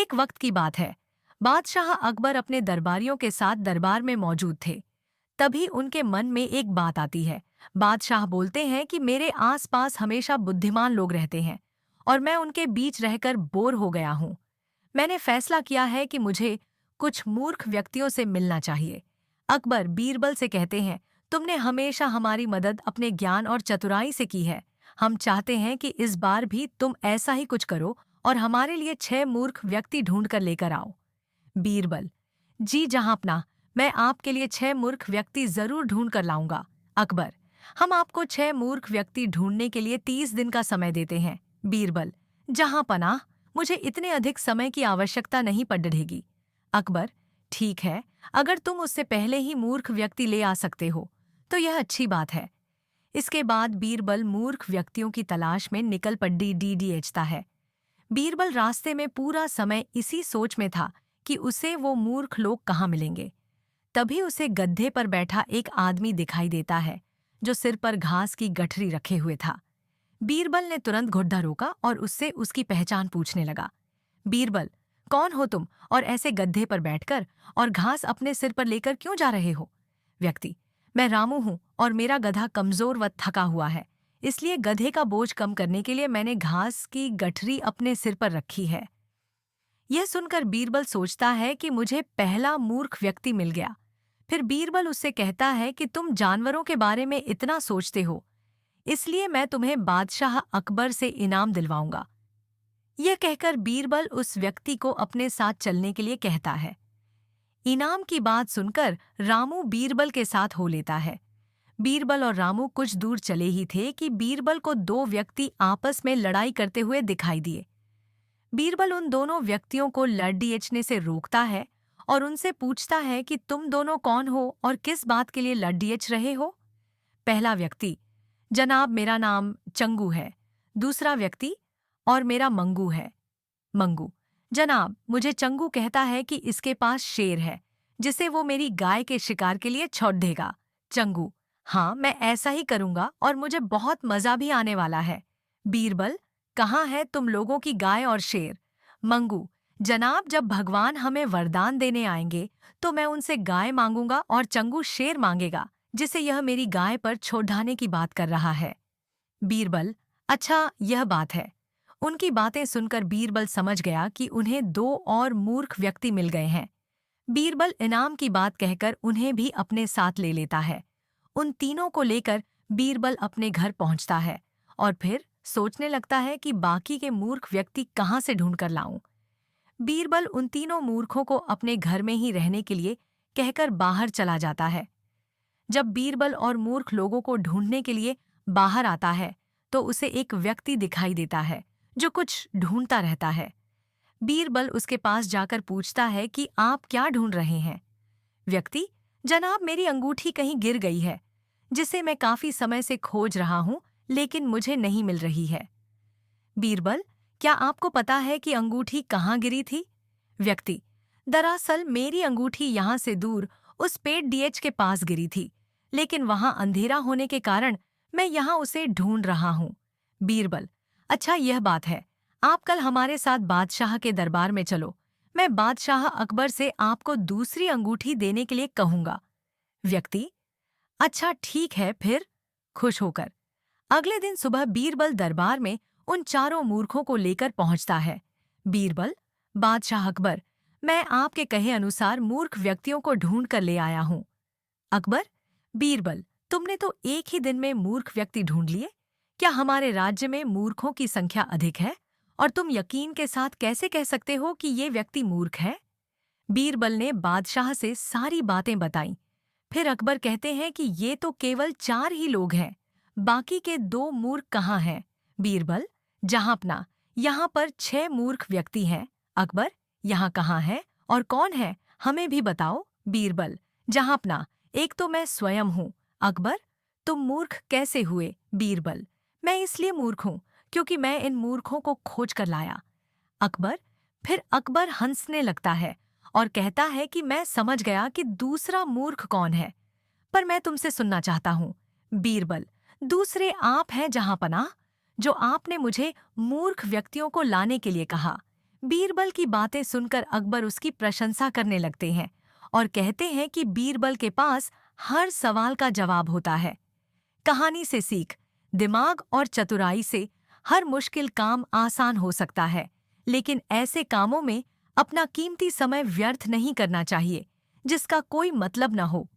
एक वक्त की बात है। बादशाह अकबर अपने दरबारियों के साथ दरबार में मौजूद थे। तभी उनके मन में एक बात आती है। बादशाह बोलते हैं कि मेरे आसपास हमेशा बुद्धिमान लोग रहते हैं और मैं उनके बीच रहकर बोर हो गया हूँ। मैंने फैसला किया है कि मुझे कुछ मूर्ख व्यक्तियों से मिलना चाहिए। अकबर बीरबल से कहते हैं, तुमने हमेशा हमारी मदद अपने ज्ञान और चतुराई से की है। हम चाहते हैं कि इस बार भी तुम ऐसा ही कुछ करो और हमारे लिए 6 मूर्ख व्यक्ति ढूंढ कर लेकर आओ। बीरबल, जी जहांपना, मैं आपके लिए 6 मूर्ख व्यक्ति जरूर ढूंढ कर लाऊंगा। अकबर, हम आपको 6 मूर्ख व्यक्ति ढूंढने के लिए 30 दिन का समय देते हैं। बीरबल, जहांपना, मुझे इतने अधिक समय की आवश्यकता नहीं पड़ेगी। अकबर, ठीक है, अगर तुम उससे पहले ही मूर्ख व्यक्ति ले आ सकते हो तो यह अच्छी बात है। इसके बाद बीरबल मूर्ख व्यक्तियों की तलाश में निकल पड़ी डीडीएचता है। बीरबल रास्ते में पूरा समय इसी सोच में था कि उसे वो मूर्ख लोग कहाँ मिलेंगे। तभी उसे गड्ढे पर बैठा एक आदमी दिखाई देता है जो सिर पर घास की गठरी रखे हुए था। बीरबल ने तुरंत घुड्डा रोका और उससे उसकी पहचान पूछने लगा। बीरबल, कौन हो तुम और ऐसे गड्ढे पर बैठकर और घास अपने सिर पर लेकर क्यों जा रहे हो? व्यक्ति, मैं रामू हूं और मेरा गधा कमजोर व थका हुआ है, इसलिए गधे का बोझ कम करने के लिए मैंने घास की गठरी अपने सिर पर रखी है। यह सुनकर बीरबल सोचता है कि मुझे पहला मूर्ख व्यक्ति मिल गया। फिर बीरबल उससे कहता है कि तुम जानवरों के बारे में इतना सोचते हो, इसलिए मैं तुम्हें बादशाह अकबर से इनाम दिलवाऊंगा। यह कहकर बीरबल उस व्यक्ति को अपने साथ चलने के लिए कहता है। इनाम की बात सुनकर रामू बीरबल के साथ हो लेता है। बीरबल और रामू कुछ दूर चले ही थे कि बीरबल को 2 व्यक्ति आपस में लड़ाई करते हुए दिखाई दिए। बीरबल उन दोनों व्यक्तियों को लड़ीएचने से रोकता है और उनसे पूछता है कि तुम दोनों कौन हो और किस बात के लिए लड़ीएच रहे हो? पहला व्यक्ति, जनाब मेरा नाम चंगू है। दूसरा व्यक्ति, और मेरा मंगू है। मंगू, जनाब मुझे चंगू कहता है कि इसके पास शेर है जिसे वो मेरी गाय के शिकार के लिए छोड़ देगा। चंगू, हाँ मैं ऐसा ही करूंगा और मुझे बहुत मजा भी आने वाला है। बीरबल, कहाँ है तुम लोगों की गाय और शेर? मंगू, जनाब जब भगवान हमें वरदान देने आएंगे तो मैं उनसे गाय मांगूंगा और चंगू शेर मांगेगा जिसे यह मेरी गाय पर छोड़ाने की बात कर रहा है। बीरबल, अच्छा यह बात है। उनकी बातें सुनकर बीरबल समझ गया कि उन्हें 2 और मूर्ख व्यक्ति मिल गए हैं। बीरबल इनाम की बात कहकर उन्हें भी अपने साथ ले लेता है। उन तीनों को लेकर बीरबल अपने घर पहुंचता है और फिर सोचने लगता है कि बाकी के मूर्ख व्यक्ति कहाँ से ढूंढ कर लाऊं। बीरबल उन तीनों मूर्खों को अपने घर में ही रहने के लिए कहकर बाहर चला जाता है। जब बीरबल और मूर्ख लोगों को ढूंढने के लिए बाहर आता है तो उसे एक व्यक्ति दिखाई देता है जो कुछ ढूंढता रहता है। बीरबल उसके पास जाकर पूछता है कि आप क्या ढूंढ रहे हैं? व्यक्ति, जनाब मेरी अंगूठी कहीं गिर गई है जिसे मैं काफी समय से खोज रहा हूं लेकिन मुझे नहीं मिल रही है। बीरबल, क्या आपको पता है कि अंगूठी कहाँ गिरी थी? व्यक्ति, दरअसल मेरी अंगूठी यहाँ से दूर उस पेड़ डीएच के पास गिरी थी, लेकिन वहां अंधेरा होने के कारण मैं यहाँ उसे ढूंढ रहा हूँ। बीरबल, अच्छा यह बात है, आप कल हमारे साथ बादशाह के दरबार में चलो। मैं बादशाह अकबर से आपको दूसरी अंगूठी देने के लिए कहूंगा। व्यक्ति, अच्छा ठीक है फिर। खुश होकर अगले दिन सुबह बीरबल दरबार में उन चारों मूर्खों को लेकर पहुंचता है। बीरबल, बादशाह अकबर, मैं आपके कहे अनुसार मूर्ख व्यक्तियों को ढूंढ कर ले आया हूं। अकबर, बीरबल, तुमने तो एक ही दिन में मूर्ख व्यक्ति ढूंढ लिए। क्या हमारे राज्य में मूर्खों की संख्या अधिक है और तुम यकीन के साथ कैसे कह सकते हो कि ये व्यक्ति मूर्ख है? बीरबल ने बादशाह से सारी बातें बताईं। फिर अकबर कहते हैं कि ये तो केवल 4 ही लोग हैं, बाकी के 2 मूर्ख कहाँ हैं? बीरबल, जहांपना, यहाँ पर 6 मूर्ख व्यक्ति हैं। अकबर, यहाँ कहाँ है और कौन है, हमें भी बताओ। बीरबल, जहांपना, एक तो मैं स्वयं हूँ। अकबर, तुम मूर्ख कैसे हुए? बीरबल, मैं इसलिए मूर्ख हूँ क्योंकि मैं इन मूर्खों को खोज कर लाया। अकबर, फिर अकबर हंसने लगता है और कहता है कि मैं समझ गया कि दूसरा मूर्ख कौन है, पर मैं तुमसे सुनना चाहता हूँ। बीरबल, दूसरे आप हैं जहांपनाह, जो आपने मुझे मूर्ख व्यक्तियों को लाने के लिए कहा। बीरबल की बातें सुनकर अकबर उसकी प्रशंसा करने लगते हैं और कहते हैं कि बीरबल के पास हर सवाल का जवाब होता है। कहानी से सीख, दिमाग और चतुराई से हर मुश्किल काम आसान हो सकता है, लेकिन ऐसे कामों में अपना कीमती समय व्यर्थ नहीं करना चाहिए जिसका कोई मतलब न हो।